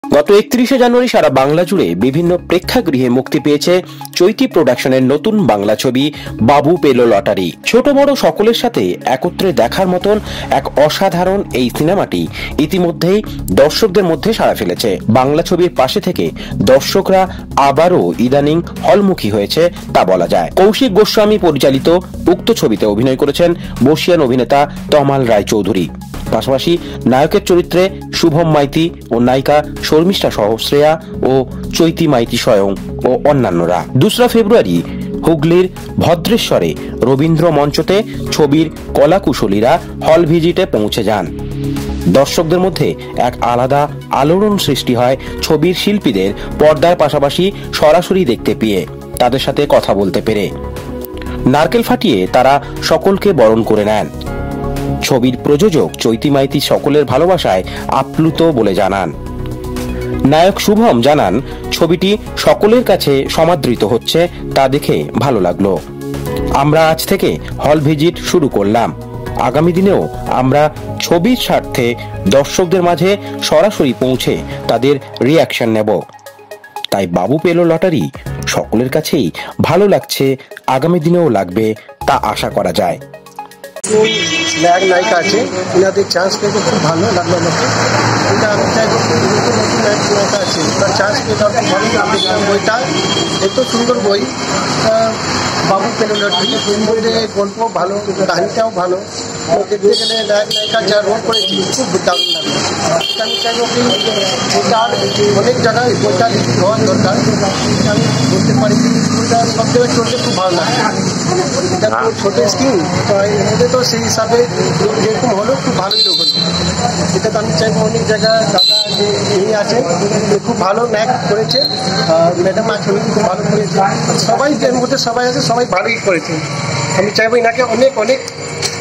গত 31শে জানুয়ারি সারা বাংলা জুড়ে বিভিন্ন প্রেক্ষাগৃহে মুক্তি পেয়েছে চৈতি প্রোডাকশনের নতুন বাংলা ছবি বাবু পেল লটারি। ছোট বড় সকলের সাথে একত্রে দেখার মতন এক অসাধারণ এই সিনেমাটি ইতিমধ্যেই দর্শকদের মধ্যে সাড়া ফেলেছে। বাংলা ছবির পাশে থেকে দর্শকরা আবারও ইদানিং হলমুখী হয়েছে তা বলা যায়। কৌশিক গোস্বামী পরিচালিত উক্ত ছবিতে অভিনয় করেছেন বর্ষিয়ান অভিনেতা তমাল রায়চৌধুরী। পাশাপাশি নায়কের চরিত্রে শুভম মাইতি ও নায়িকা শর্মিষ্ঠা সহ শ্রেয়া ও চৈতি মাইতি স্বয়ং ও অন্যান্যরা। 2 ফেব্রুয়ারি হুগলির ভদ্রেশ্বরে রবীন্দ্র মঞ্চতে ছবির কলাকুশলীরা হল ভিজিটে পৌঁছে যান। দর্শকদের মধ্যে এক আলাদা আলোড়ন সৃষ্টি হয় ছবির শিল্পীদের পর্দার পাশাপাশি সরাসরি দেখতে পেয়ে, তাদের সাথে কথা বলতে পেরে। নারকেল ফাটিয়ে তারা সকলকে বরণ করে নেন। ছবির প্রযোজক চৈতি মাইতি সকলের ভালোবাসায় আপ্লুত বলে জানান। নায়ক শুভম জানান, ছবিটি সকলের কাছে সমাদৃত হচ্ছে, তা দেখে ভালো লাগলো। আমরা আজ থেকে হল ভিজিট শুরু করলাম। আগামী দিনেও আমরা ছবির স্বার্থে দর্শকদের মাঝে সরাসরি পৌঁছে তাদের রিয়াকশন নেব। তাই বাবু পেল লটারি সকলের কাছেই ভালো লাগছে, আগামী দিনেও লাগবে তা আশা করা যায়। নায়ক নায়িকা আছে, এনাদের চান্স পেয়ে খুব ভালো লাগলো আমাকে। এটা আমি চাইবো নতুন নায়ক নায়িকা আছে, তার চান্স পেয়ে তার খুব ভালো লাগবে। বইটা এত সুন্দর বই, বাবু পেল লটারি। বইতে গল্প ভালো, কাহিনীটাও ভালো, দেখতে গেলে নায়ক নায়িকা যা রোল করেছি খুব দারুণ লাগলো। আমি চাইবো কি বইটার অনেক জায়গায় বইটা লিখিত হওয়ার দরকার। আমি বলতে পারি বইটা সব জায়গায় চলতে খুব ভালো লাগে। এটা তো ছোট স্কিম, তো এর তো সেই হিসাবে যেরকম হলো খুব ভালোই লোক হলো। এটা তো আমি চাইবো অনেক জায়গায় দাদা যে যিনি আছেন খুব ভালো ন্যাক করেছে, ম্যাডাম আছেন খুব ভালো করেছে, সবাই এর মধ্যে সবাই আছে, সবাই ভালোই করেছে। আমি চাইবো এনাকে অনেক অনেক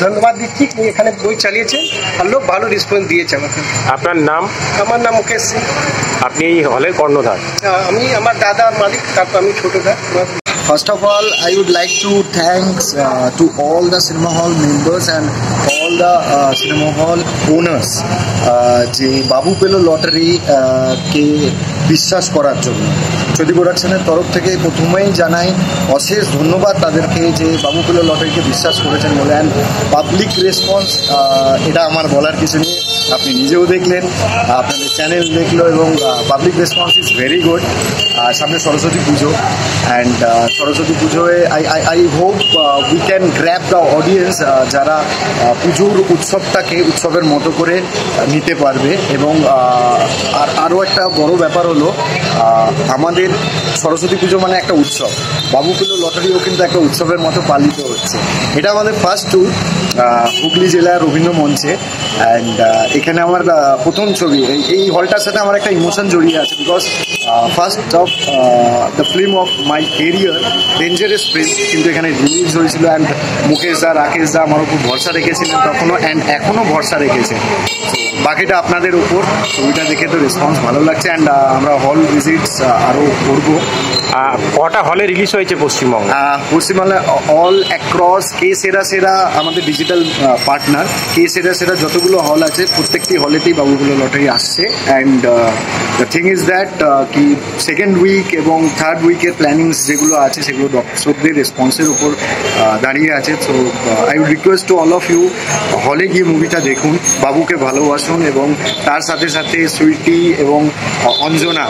ধন্যবাদ দিচ্ছি, এখানে বই চালিয়েছেন আর লোক ভালো রেসপন্স দিয়েছে আমাকে। আপনার নাম? আমার নাম মুকেশ সিং। আপনি এই হলের কর্ণধার? আমি আমার দাদা মালিক, তারপর আমি ছোটদা। First of all, I would like to thanks to all the cinema hall members and all the cinema hall owners যে বাবু পেল লটারি কে বিশ্বাস করার জন্য। চৈতি প্রোডাকশনের তরফ থেকে প্রথমেই জানাই অশেষ ধন্যবাদ তাদেরকে যে বাবু পেল লটারিকে বিশ্বাস করেছেন বলে। অ্যান্ড পাবলিক রেসপন্স, এটা আমার বলার কিছু নেই, আপনি নিজেও দেখলেন, আপনাদের চ্যানেল দেখলো, এবং public response is very good. সামনে সরস্বতী পুজো, অ্যান্ড সরস্বতী পুজোয় I hope we can grab the audience, যারা পুজোর উৎসবটাকে উৎসবের মতো করে নিতে পারবে। এবং আরও একটা বড় ব্যাপার হলো, আমাদের সরস্বতী পুজো মানে একটা উৎসব, বাবু পেল লটারিও কিন্তু একটা উৎসবের মতো পালিত হচ্ছে। এটা আমাদের ফার্স্ট ট্যুর হুগলি জেলার রবীন্দ্র মঞ্চে, অ্যান্ড এখানে আমার প্রথম ছবি। এই হলটার সাথে আমার একটা ইমোশন জড়িয়ে আছে, because first of the film of my career, dangerous film, কিন্তু এখানে রিলিজ হয়েছিল। অ্যান্ড মুকেশ দা, রাকেশ দা আমার উপর ভরসা রেখেছিলেন তখনও, অ্যান্ড এখনও ভরসা রেখেছেন। বাকিটা আপনাদের উপর। ছবিটা দেখে তো রেসপন্স ভালো লাগছে, অ্যান্ড আমরা হল ভিজিটস আরও করবো। কটা হলে রিলিজ হয়েছে পশ্চিমবঙ্গে? পশ্চিমবাংলা অল অ্যাক্রস কে সেরা আমাদের ডিজিটাল পার্টনার, কে সেরা যতগুলো হল আছে প্রত্যেকটি হলেতেই বাবু পেল লটারি আসছে। And the thing is that কি সেকেন্ড উইক এবং থার্ড উইকের প্ল্যানিংস যেগুলো আছে সেগুলো দর্শকদের রেসপন্সের উপর দাঁড়িয়ে আছে। So I would request to all of you, হলে গিয়ে মুভিটা দেখুন, বাবুকে ভালোবাসুন, এবং তার সাথে সাথে সুইটি এবং অঞ্জনা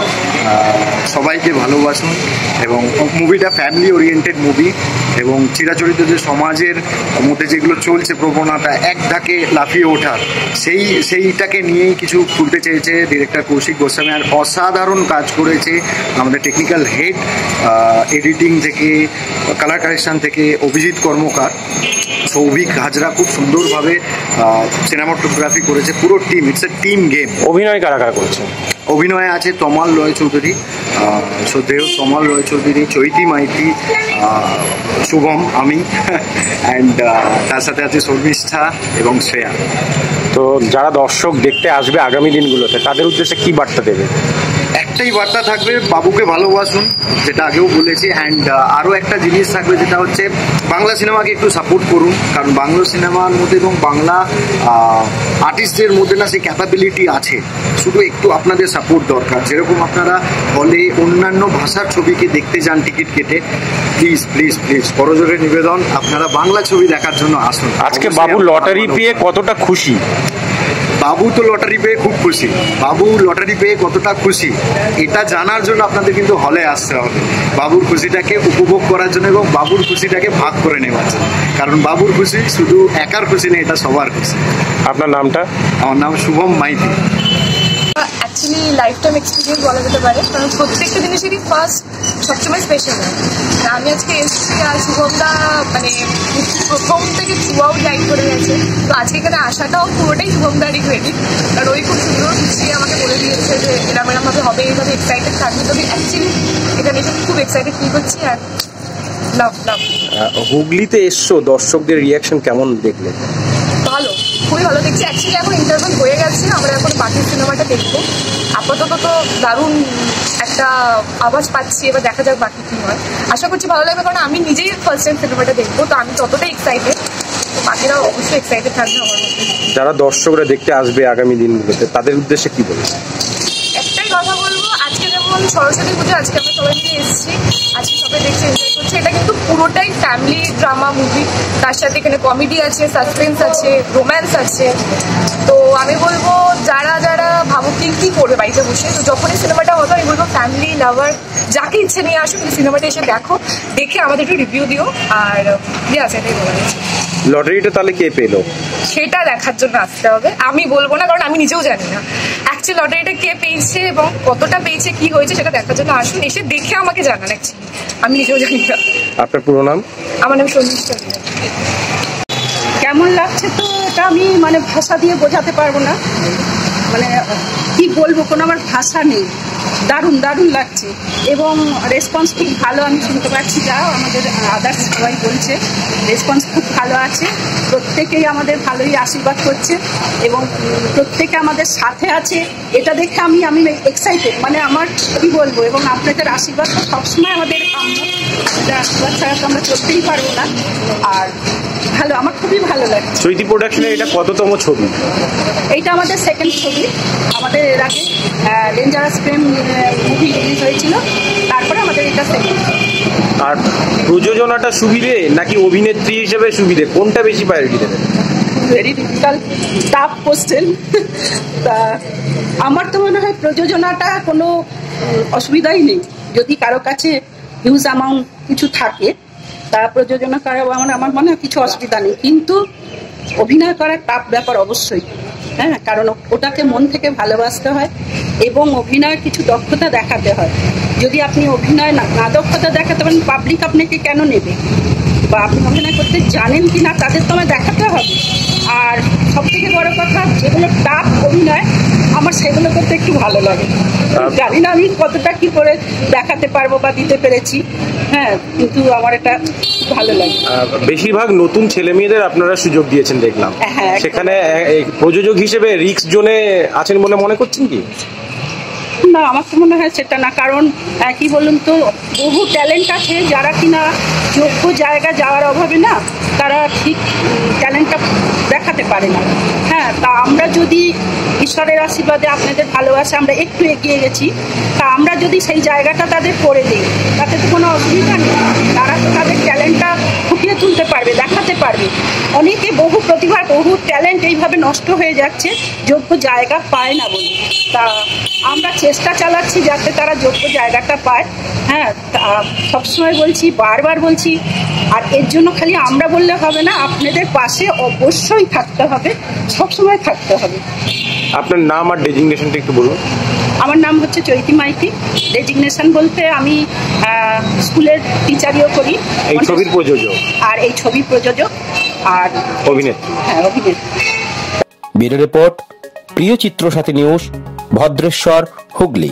সবাইকে ভালোবাসুন। এবং মুভিটা ফ্যামিলি ওরিয়েন্টেড মুভি, এবং চিরাচরিত যে সমাজের মধ্যে যেগুলো চলছে প্রবণতা এক ধাকে লাফিয়ে ওঠা, সেইটাকে নিয়েই কিছু তুলতে চেয়েছে ডিরেক্টর কৌশিক গোস্বামী। আর অসাধারণ কাজ করেছে আমাদের টেকনিক্যাল হেড, এডিটিং থেকে কালার কারেকশন থেকে অভিজিৎ কর্মকার, সৌভিক হাজরা খুব সুন্দরভাবে সিনেমাটোগ্রাফি করেছে। পুরো team, it's a team game. অভিনয় কারা কারা করছে? অভিনয়ে আছে তমাল রায়চৌধুরী, শ্রদ্ধেয় তমাল রায়চৌধুরী, চৈতি মাইতি, শুভম, আমি, অ্যান্ড তার সাথে আছে শর্মিষ্ঠা এবং শ্রেয়া। তো যারা দর্শক দেখতে আসবে আগামী দিনগুলোতে তাদের উদ্দেশ্যে কি বার্তা দেবে? একটাই বার্তা থাকবে, বাবুকে ভালোবাসুন, যেটা আগেও বলেছি। অ্যান্ড আরও একটা জিনিস থাকবে, যেটা হচ্ছে বাংলা সিনেমাকে একটু সাপোর্ট করুন, কারণ বাংলা সিনেমার মধ্যে এবং বাংলা আর্টিস্টদের মধ্যে না সেই ক্যাপাবিলিটি আছে, শুধু একটু আপনাদের সাপোর্ট দরকার। যেরকম আপনারা হলে অন্যান্য ভাষার ছবিকে দেখতে যান টিকিট কেটে, প্লিজ প্লিজ প্লিজ করজোরে নিবেদন, আপনারা বাংলা ছবি দেখার জন্য আসুন। আজকে বাবু লটারি পেয়ে কতটা খুশি? বাবু তো লটারি পেয়ে খুব খুশি। বাবু লটারি পেয়ে কতটা খুশি এটা জানার জন্য আপনাদের কিন্তু হলে আসতে হবে, বাবুর খুশিটাকে উপভোগ করার জন্য এবং বাবুর খুশিটাকে ভাগ করে নেওয়ার জন্য। কারণ বাবুর খুশি শুধু একার খুশি নেই, এটা সবার খুশি। আপনার নামটা? আমার নাম Shubham Maiti. Actually life time experience বলা যেতে পারে, কারণ প্রত্যেকটা জিনিসেরই ফার্স্ট সবসময় স্পেশাল হয়। আমি আজকে এসেছি আর শুভমদা মানে প্রথম থেকে থ্রু আউট গাইড করে গেছে। তো আজকে এখানে আসাটাও পুরোটাই শুভমদারই ক্রেডিট, কারণ ওই খুব সুন্দর গুছিয়ে আমাকে বলে দিয়েছে যে এরম এরমভাবে হবে, এইভাবে এক্সাইটেড থাকবে। তবে অ্যাকচুয়ালি এখানে এসে খুব এক্সাইটেড ফিল করছি আর লাভ লাভ। হুগলিতে এসছো, দর্শকদের রিয়াকশন কেমন দেখলে? ভালো, খুবই ভালো দেখছি। অ্যাকচুয়ালি এখন ইন্টারভেল হয়ে গেছে, আমরা এখন বাকি সিনেমাটা দেখবো। আপাতত তো দারুণ একটা আওয়াজ পাচ্ছি, এবার দেখা যাক বাকি কী হয়। আশা করছি ভালো লাগবে, কারণ আমি নিজেই ফার্স্ট টাইম সিনেমাটা দেখবো, তো আমি ততটাই এক্সাইটেড, তো বাকিরা অবশ্যই এক্সাইটেড থাকবে আমার মধ্যে। যারা দর্শকরা দেখতে আসবে আগামী দিনগুলোতে তাদের উদ্দেশ্যে কি বলবে? একটাই কথা বলবো, আজকে যেমন সরস্বতী পুজো, আজকে আমরা সবাই মিলে এসেছি, আজকে সবাই দেখছে, এনজয় করছে। এটা কিন্তু পুরোটাই ফ্যামিলি ড্রামা মুভি, তার সাথে এখানে কমেডি আছে, সাসপেন্স আছে, রোম্যান্স আছে। তো আমি বলবো যারা যারা ভাবো কি করবে বাড়িতে বসে, তো যখনই সিনেমাটা হতো আমি বলবো ফ্যামিলি লাভার যাকে ইচ্ছে নিয়ে আসুন, সিনেমাটা এসে দেখো, দেখে আমাদের একটু রিভিউ দিও। আর আছে এটাই বলা গেছে। লটারিটা তাহলে কে পেলো সেটা দেখার জন্য আসতে হবে, আমি বলবো না, কারণ আমি নিজেও জানি না অ্যাকচুয়ালি লটারিটা কে পেয়েছে এবং কতটা পেয়েছে, কি হয়েছে, সেটা দেখার জন্য আসুন, এসে দেখে আমাকে জানান। অ্যাকচুয়ালি আমি নিজেও জানি না। আপনার পুরো নাম? আমার নাম সন্ধিষ্ঠা। কেমন লাগছে তো এটা আমি মানে ভাষা দিয়ে বোঝাতে পারবো না, মানে কি বলবো, কোনো আমার ভাষা নেই। দারুণ দারুণ লাগছে এবং রেসপন্স খুব ভালো আমি শুনতে পাচ্ছি, যা আমাদের আদার্স সবাই বলছে রেসপন্স খুব ভালো আছে। প্রত্যেকেই আমাদের ভালোই আশীর্বাদ করছে এবং প্রত্যেকে আমাদের সাথে আছে, এটা দেখে আমি এক্সাইটেড, মানে আমার কি বলবো। এবং আপনাদের আশীর্বাদ তো সবসময় আমাদের কাম্য, আশীর্বাদ ছাড়া তো আমরা করতেই পারবো না। আর ভালো, আমার খুবই ভালো লাগছে। চৈতি প্রোডাকশনের এটা কততম ছবি? এইটা আমাদের সেকেন্ড ছবি। আমাদের এর আগে ডেঞ্জারাস প্রেম মুভি রিলিজ হয়েছিল, তারপরে আমাদের এটা সেকেন্ড। আর প্রযোজনাটা সুবিধে নাকি অভিনেত্রী হিসেবে সুবিধে, কোনটা বেশি প্রায়োরিটি দেবেন? Very difficult tough question. তা আমার তো মনে হয় প্রযোজনাটা কোনো অসুবিধাই নেই, যদি কারো কাছে হিউজ অ্যামাউন্ট কিছু থাকে তা প্রযোজনা করা আমার মনে হয় কিছু অসুবিধা নেই। কিন্তু অভিনয় করা টাফ ব্যাপার অবশ্যই, হ্যাঁ, কারণ ওটাকে মন থেকে ভালোবাসতে হয় এবং অভিনয়ের কিছু দক্ষতা দেখাতে হয়। যদি আপনি অভিনয় না দক্ষতা দেখাতে পারেন, পাবলিক আপনাকে কেন নেবে, বা আপনি অভিনয় করতে জানেন কি না তাদের তো আমায় দেখাতে হবে। আর সবথেকে বড় কথা, যেগুলো টাফ অভিনয় আমার সেগুলো করতে একটু ভালো লাগে। জানি না আমি কতটা কি করে দেখাতে পারবো বা দিতে পেরেছি, হ্যাঁ, কিন্তু আমার এটা ভালো লাগে। বেশিরভাগ নতুন ছেলে মেয়েদের আপনারা সুযোগ দিয়েছেন দেখলাম, হ্যাঁ, সেখানে প্রযোজক হিসেবে রিস্ক জোনে আছেন বলে মনে করছেন কি? না, আমার তো মনে হয় সেটা না, কারণ কি বলুন তো, বহু ট্যালেন্ট আছে যারা কিনা যোগ্য জায়গা যাওয়ার অভাবে না তারা ঠিক ট্যালেন্টটা দেখাতে পারে না। হ্যাঁ, তা আমরা যদি ঈশ্বরের আশীর্বাদে আপনাদের ভালোবাসে আমরা একটু এগিয়ে গেছি, তা আমরা যদি সেই জায়গাটা তাদের করে দিই তাতে তো কোনো অসুবিধা নেই। তারা তো তাদের ট্যালেন্টটা ফুটিয়ে তুলতে পারবে, দেখাতে পারবে। অনেকে বহু প্রতিভা, বহু ট্যালেন্ট এইভাবে নষ্ট হয়ে যাচ্ছে যোগ্য জায়গা পায় না বলে। তা আমরা চেষ্টা চালাচ্ছি যাতে তারা যোগ্য জায়গাটা পায়। হ্যাঁ, সবসময় বলছি, বারবার বলছি, আর এর জন্য খালি আমরা বললে হবে না, আপনাদের পাশে অবশ্যই থাকতে হবে, সবসময় থাকতে হবে। আপনার নাম আর ডেজিগনেশনটা একটু বলুন। আমার নাম হচ্ছে চৈতি মাইতি। ডেজিগনেশন বলতে আমি স্কুলের টিচারিও করি, এই ছবির প্রযোজক, আর এই ছবির প্রযোজক আর অভিনেত্রী। হ্যাঁ, অভিনেত্রী। ব্যুরো রিপোর্ট, প্রিয় চিত্র সাথী নিউজ, ভদ্রেশ্বর, হুগলি।